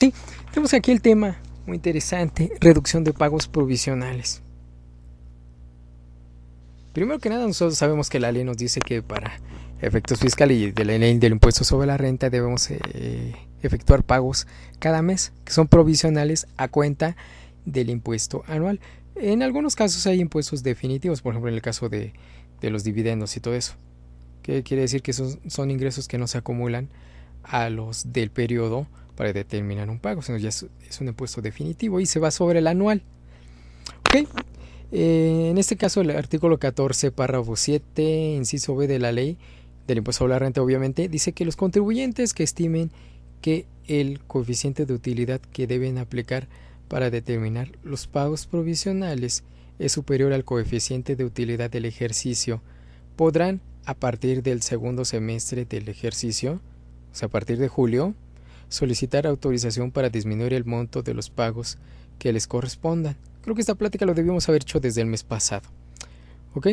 Sí, tenemos aquí el tema muy interesante, reducción de pagos provisionales. Primero que nada, nosotros sabemos que la ley nos dice que para efectos fiscales y de la ley del impuesto sobre la renta debemos efectuar pagos cada mes, que son provisionales a cuenta del impuesto anual. En algunos casos hay impuestos definitivos, por ejemplo en el caso de los dividendos y todo eso, que quiere decir que son ingresos que no se acumulan a los del periodo para determinar un pago, sino ya es un impuesto definitivo y se va sobre el anual. Ok, en este caso el artículo 14, párrafo 7, inciso B de la ley del impuesto sobre la renta, obviamente, dice que los contribuyentes que estimen que el coeficiente de utilidad que deben aplicar para determinar los pagos provisionales es superior al coeficiente de utilidad del ejercicio, podrán, a partir del segundo semestre del ejercicio, o sea, a partir de julio, solicitar autorización para disminuir el monto de los pagos que les correspondan. Creo que esta plática lo debíamos haber hecho desde el mes pasado. ¿Ok?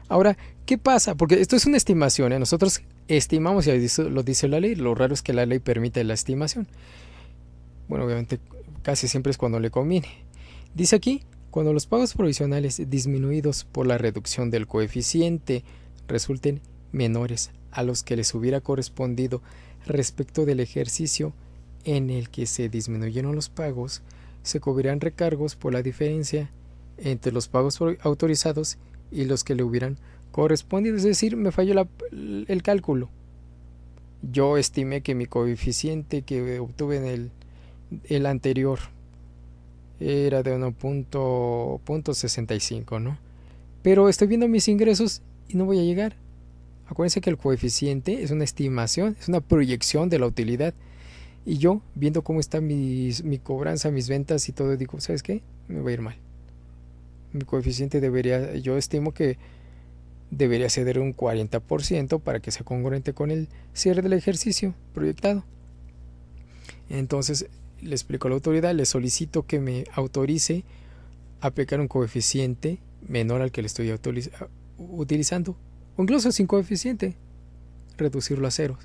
Ahora, ¿qué pasa? Porque esto es una estimación, ¿eh? Nosotros estimamos, y lo dice la ley, lo raro es que la ley permite la estimación. Bueno, obviamente casi siempre es cuando le conviene. Dice aquí, cuando los pagos provisionales disminuidos por la reducción del coeficiente resulten menores a los que les hubiera correspondido respecto del ejercicio en el que se disminuyeron los pagos, se cubrirán recargos por la diferencia entre los pagos autorizados y los que le hubieran correspondido. Es decir, me falló el cálculo. Yo estimé que mi coeficiente que obtuve en el anterior era de 1.65, ¿no? Pero estoy viendo mis ingresos y no voy a llegar. Acuérdense que el coeficiente es una estimación, es una proyección de la utilidad. Y yo, viendo cómo está mi cobranza, mis ventas y todo, digo, ¿sabes qué? Me va a ir mal. Mi coeficiente yo estimo que debería ceder un 40% para que sea congruente con el cierre del ejercicio proyectado. Entonces, le explico a la autoridad, le solicito que me autorice a aplicar un coeficiente menor al que le estoy utilizando, o incluso sin coeficiente, reducirlo a ceros.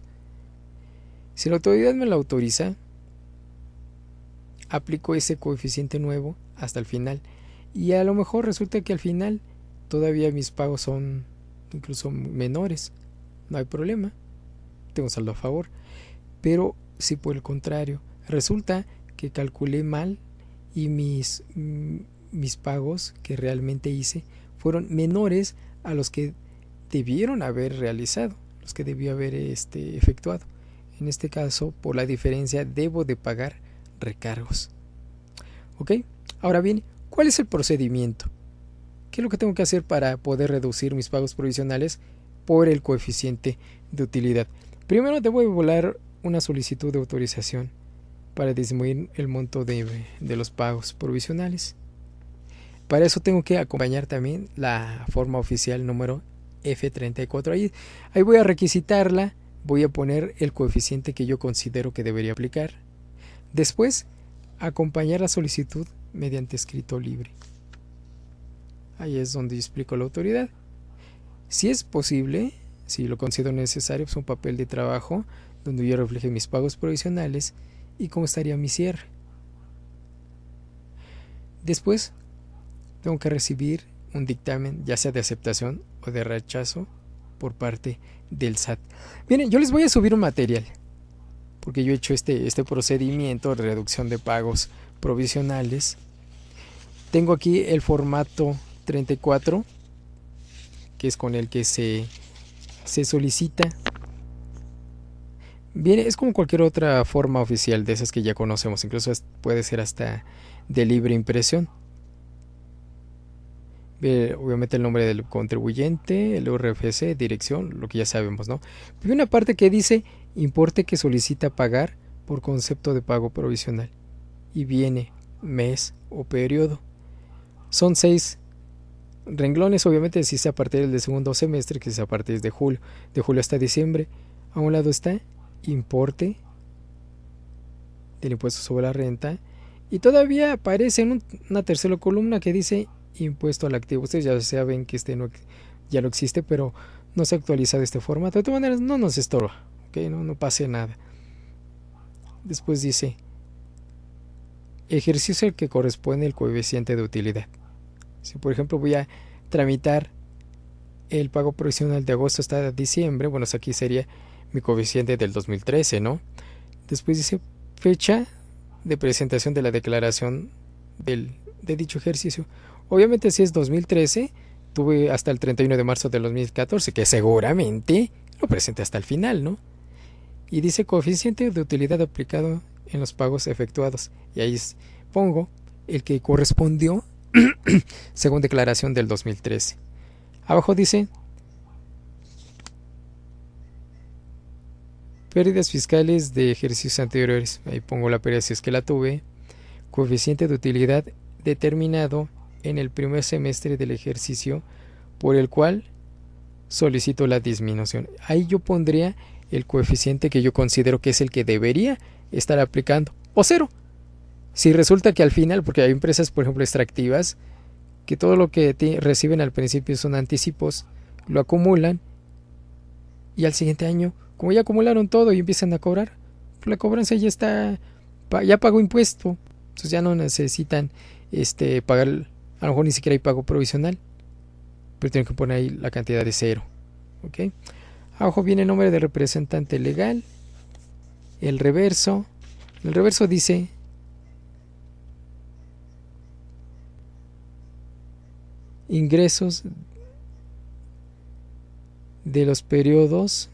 Si la autoridad me lo autoriza, aplico ese coeficiente nuevo hasta el final, y a lo mejor resulta que al final todavía mis pagos son incluso menores. No hay problema, tengo un saldo a favor. Pero si por el contrario resulta que calculé mal y mis pagos que realmente hice fueron menores a los que debieron haber realizado, los que debí haber efectuado. En este caso, por la diferencia, debo de pagar recargos. ¿Ok? Ahora bien, ¿cuál es el procedimiento? ¿Qué es lo que tengo que hacer para poder reducir mis pagos provisionales por el coeficiente de utilidad? Primero debo volar una solicitud de autorización para disminuir el monto de los pagos provisionales. Para eso tengo que acompañar también la forma oficial número F34. Ahí voy a requisitarla, voy a poner el coeficiente que yo considero que debería aplicar. Después, acompañar la solicitud mediante escrito libre. Ahí es donde yo explico a la autoridad. Si es posible, si lo considero necesario, pues un papel de trabajo donde yo refleje mis pagos provisionales y cómo estaría mi cierre. Después, tengo que recibir un dictamen, ya sea de aceptación o de rechazo, por parte del SAT. Miren, yo les voy a subir un material, porque yo he hecho este procedimiento de reducción de pagos provisionales. Tengo aquí el formato 34, que es con el que se solicita. Bien, es como cualquier otra forma oficial de esas que ya conocemos, incluso puede ser hasta de libre impresión. Obviamente el nombre del contribuyente, el RFC, dirección, lo que ya sabemos, ¿no? Hay una parte que dice importe que solicita pagar por concepto de pago provisional y viene mes o periodo. Son 6 renglones, obviamente si es a partir del segundo semestre, que es a partir de julio hasta diciembre. A un lado está importe del impuesto sobre la renta y todavía aparece en una tercera columna que dice impuesto al activo. Ustedes ya saben que ya no existe, pero no se ha actualizado este formato. De todas maneras, no nos estorba, ¿okay? No pase nada. Después dice ejercicio al que corresponde el coeficiente de utilidad. Si por ejemplo voy a tramitar el pago provisional de agosto hasta diciembre, bueno, aquí sería mi coeficiente del 2013, ¿no? Después dice fecha de presentación de la declaración de dicho ejercicio. Obviamente si es 2013, tuve hasta el 31 de marzo del 2014, que seguramente lo presenté hasta el final, ¿no? Y dice coeficiente de utilidad aplicado en los pagos efectuados. Y ahí pongo el que correspondió según declaración del 2013. Abajo dice pérdidas fiscales de ejercicios anteriores. Ahí pongo la pérdida si es que la tuve. Coeficiente de utilidad determinado en el primer semestre del ejercicio por el cual solicito la disminución. Ahí yo pondría el coeficiente que yo considero que es el que debería estar aplicando, o cero. Si resulta que al final, porque hay empresas, por ejemplo, extractivas, que todo lo que reciben al principio son anticipos, lo acumulan y al siguiente año, como ya acumularon todo y empiezan a cobrar, la cobranza ya está, ya pagó impuesto, entonces ya no necesitan pagar, a lo mejor ni siquiera hay pago provisional, pero tienen que poner ahí la cantidad de cero. ¿Ok? Abajo viene el nombre de representante legal, el reverso dice ingresos de los periodos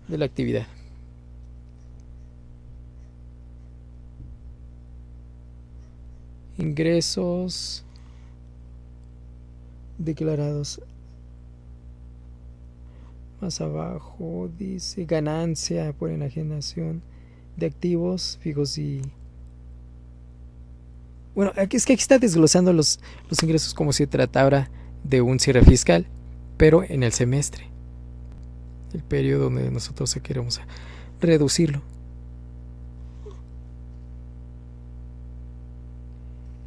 de la actividad. Ingresos declarados. Más abajo dice ganancia por enajenación de activos fijos y... Bueno, es que aquí está desglosando los ingresos como si tratara de un cierre fiscal, pero en el semestre, el periodo donde nosotros queremos reducirlo.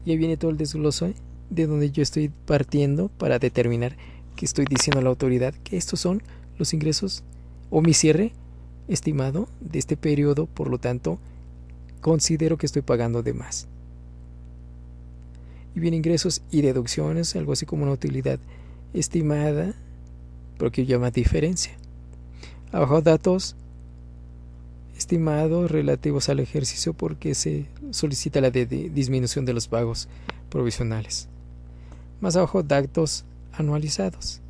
Y ahí viene todo el desgloso de donde yo estoy partiendo para determinar que estoy diciendo a la autoridad que estos son los ingresos o mi cierre estimado de este periodo, por lo tanto considero que estoy pagando de más. Y viene ingresos y deducciones, algo así como una utilidad estimada, pero que llama diferencia. Abajo datos estimados relativos al ejercicio porque se solicita la disminución de los pagos provisionales. Más abajo datos anualizados,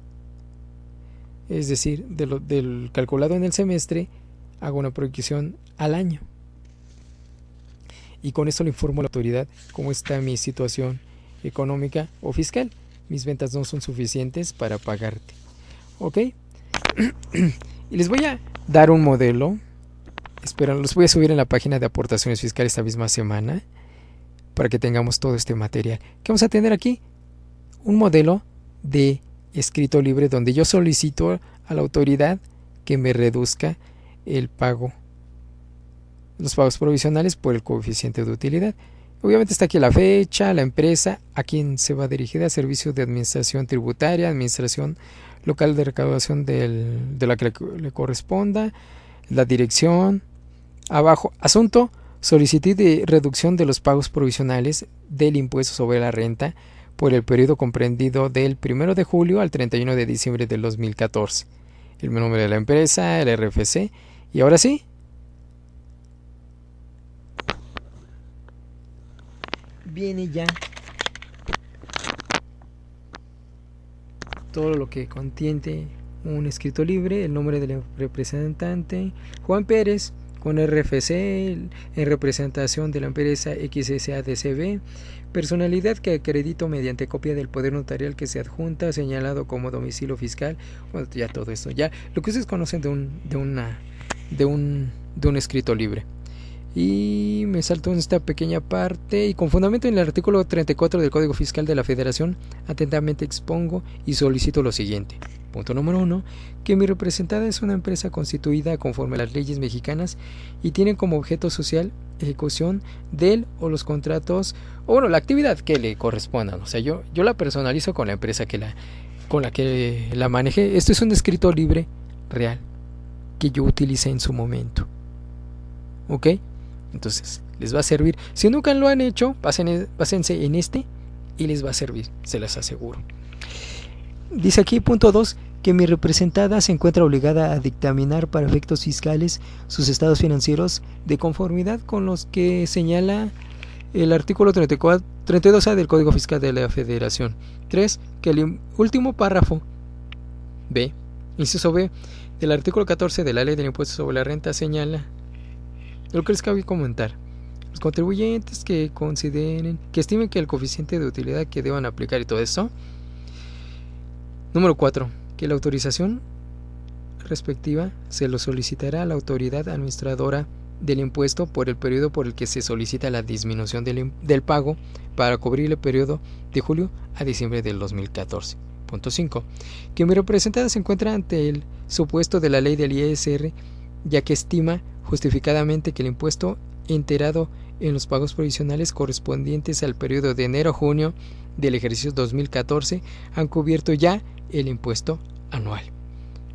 es decir, del calculado en el semestre hago una proyección al año y con esto le informo a la autoridad cómo está mi situación económica o fiscal. Mis ventas no son suficientes para pagarte. ¿Ok? Y les voy a dar un modelo. Espero, los voy a subir en la página de aportaciones fiscales esta misma semana para que tengamos todo este material. ¿Qué vamos a tener aquí? Un modelo de escrito libre donde yo solicito a la autoridad que me reduzca el pago, los pagos provisionales por el coeficiente de utilidad. Obviamente está aquí la fecha, la empresa, a quién se va dirigida, servicio de administración tributaria, administración local de recaudación de la que le corresponda, la dirección. Abajo, asunto, solicitud de reducción de los pagos provisionales del impuesto sobre la renta por el periodo comprendido del 1 de julio al 31 de diciembre del 2014. El nombre de la empresa, el RFC. Y ahora sí, viene ya todo lo que contiene un escrito libre, el nombre del representante, Juan Pérez, con RFC, en representación de la empresa XSADCB, personalidad que acredito mediante copia del poder notarial que se adjunta, señalado como domicilio fiscal. Bueno, ya todo esto, ya lo que ustedes conocen de un escrito libre. Y me salto en esta pequeña parte y con fundamento en el artículo 34 del Código Fiscal de la Federación, atentamente expongo y solicito lo siguiente. Punto número 1, que mi representada es una empresa constituida conforme a las leyes mexicanas y tiene como objeto social ejecución del o los contratos, o bueno, la actividad que le correspondan. O sea, yo la personalizo con la empresa que con la que la manejé. Esto es un escrito libre real que yo utilicé en su momento. ¿Ok? Entonces, les va a servir. Si nunca lo han hecho, pásense en este y les va a servir, se les aseguro. Dice aquí, punto 2, que mi representada se encuentra obligada a dictaminar para efectos fiscales sus estados financieros de conformidad con los que señala el artículo 32A del Código Fiscal de la Federación. 3. Que el último párrafo B, inciso B, del artículo 14 de la Ley del Impuesto sobre la Renta señala lo que les cabe comentar. Los contribuyentes que consideren, que estimen que el coeficiente de utilidad que deban aplicar y todo esto. Número 4. Que la autorización respectiva se lo solicitará a la autoridad administradora del impuesto por el periodo por el que se solicita la disminución del pago para cubrir el periodo de julio a diciembre del 2014. Punto 5. Que mi representada se encuentra ante el supuesto de la ley del ISR, ya que estima justificadamente que el impuesto enterado en los pagos provisionales correspondientes al periodo de enero a junio del ejercicio 2014 han cubierto ya el impuesto anual.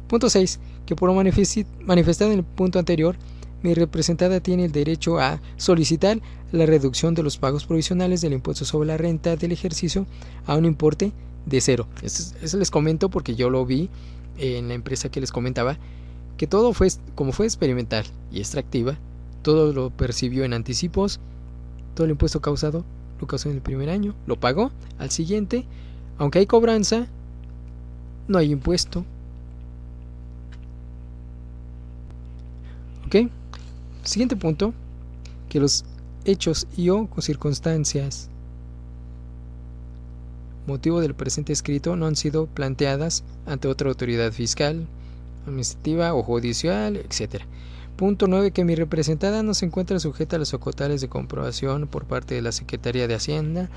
Punto 6. Que por lo manifestado en el punto anterior, mi representada tiene el derecho a solicitar la reducción de los pagos provisionales del impuesto sobre la renta del ejercicio a un importe de 0. Eso les comento porque yo lo vi en la empresa que les comentaba, que todo fue, como fue experimental y extractiva, todo lo percibió en anticipos, todo el impuesto causado lo causó en el primer año, lo pagó al siguiente, aunque hay cobranza, no hay impuesto. ¿Ok? Siguiente punto, que los hechos y o circunstancias motivo del presente escrito no han sido planteadas ante otra autoridad fiscal, administrativa o judicial, etc. Punto 9. Que mi representada no se encuentra sujeta a los acotales de comprobación por parte de la Secretaría de Hacienda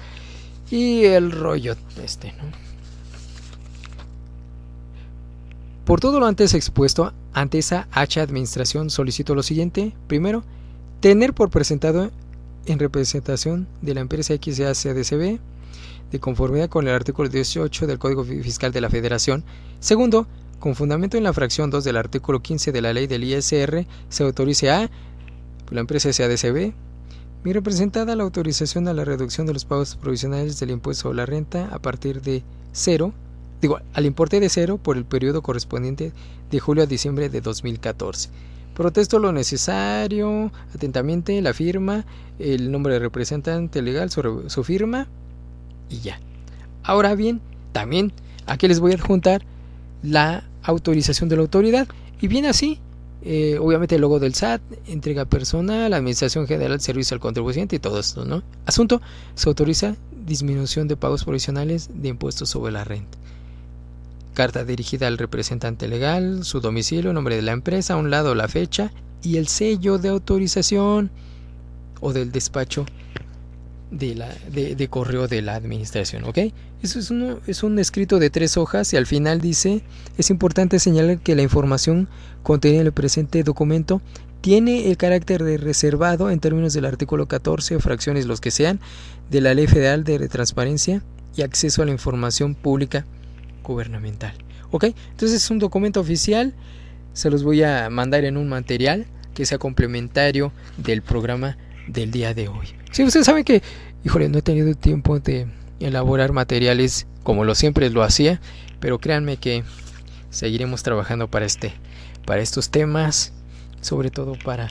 y el rollo ¿no? Por todo lo antes expuesto, ante esa H administración solicito lo siguiente. Primero, tener por presentado en representación de la empresa XACDCB de conformidad con el artículo 18 del Código Fiscal de la Federación. Segundo, con fundamento en la fracción 2 del artículo 15 de la ley del ISR, se autorice a la empresa SADCB, mi representada, la autorización a la reducción de los pagos provisionales del impuesto sobre la renta a partir de 0, al importe de 0 por el periodo correspondiente de julio a diciembre de 2014. Protesto lo necesario, atentamente, la firma, el nombre del representante legal, su firma y ya. Ahora bien, también aquí les voy a adjuntar la autorización de la autoridad y viene así, obviamente el logo del SAT, entrega personal, Administración General del Servicio al Contribuyente y todo esto, ¿no? Asunto, se autoriza disminución de pagos provisionales de impuestos sobre la renta. Carta dirigida al representante legal, su domicilio, nombre de la empresa, a un lado la fecha y el sello de autorización o del despacho de correo de la administración, ¿ok? Eso es un escrito de 3 hojas y al final dice: es importante señalar que la información contenida en el presente documento tiene el carácter de reservado en términos del artículo 14, fracciones los que sean, de la Ley Federal de Transparencia y Acceso a la Información Pública Gubernamental, ¿ok? Entonces es un documento oficial, se los voy a mandar en un material que sea complementario del programa del día de hoy. Sí, ustedes saben que, híjole, no he tenido tiempo de elaborar materiales como lo siempre lo hacía, pero créanme que seguiremos trabajando para estos temas, sobre todo para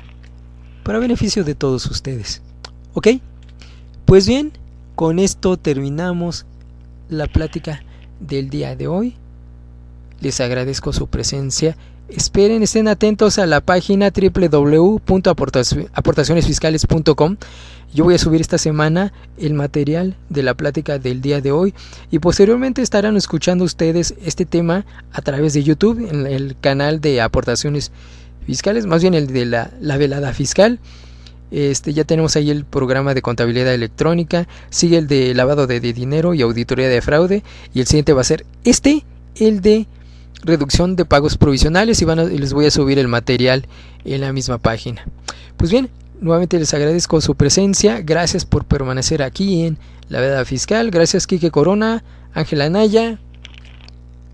beneficio de todos ustedes. ¿Ok? Pues bien, con esto terminamos la plática del día de hoy. Les agradezco su presencia. Estén atentos a la página www.aportacionesfiscales.com. Yo voy a subir esta semana el material de la plática del día de hoy y posteriormente estarán escuchando ustedes este tema a través de YouTube en el canal de Aportaciones Fiscales, más bien el de la velada fiscal. Ya tenemos ahí el programa de contabilidad electrónica, sigue el de lavado de dinero y auditoría de fraude y el siguiente va a ser el de reducción de pagos provisionales y les voy a subir el material en la misma página. Pues bien, nuevamente les agradezco su presencia, gracias por permanecer aquí en La Velada Fiscal, gracias Quique Corona, Ángela Anaya,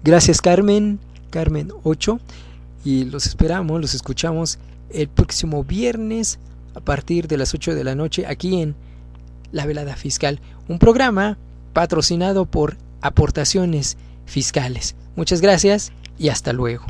Gracias, Carmen 8, y los escuchamos el próximo viernes a partir de las 8 de la noche aquí en La Velada Fiscal, un programa patrocinado por Aportaciones Fiscales. Muchas gracias y hasta luego.